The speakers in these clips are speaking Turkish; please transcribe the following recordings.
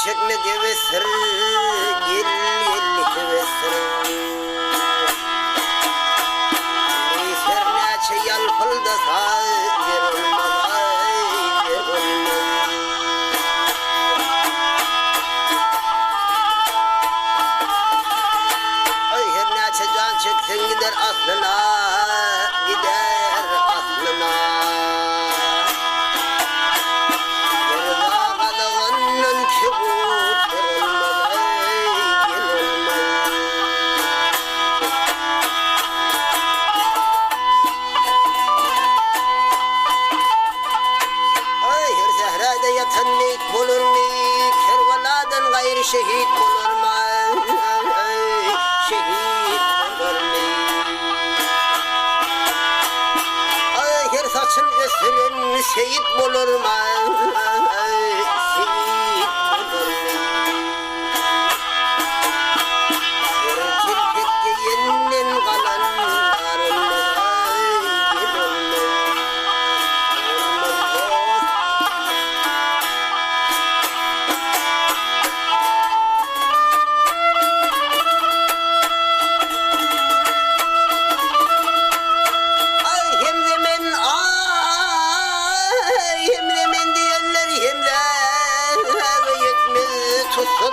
çekmek hevesir, gel gel hevesir. Neyser neçe yalpılda sağır olmaz, ayır olmaz. Ay her neçe can çeksen gider aslına, gider aslına. Yatan meyit bulur mu? Kervaladan gayrı şehit bulur mu? Şehit bulur mu? Ay her saçın ösürün seyit bulur mu? Seyit bulur mu? Her kirpik giyenden kalanlar olmaz.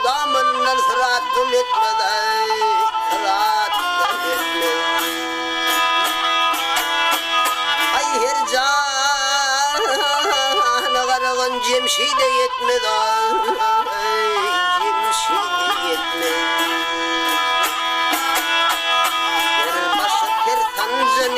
Damından sırat etmez ay, sırat etmez. Ay her cana karağın cemşi de yetmez ay, cemşi de yetmez. Her başı ter sancın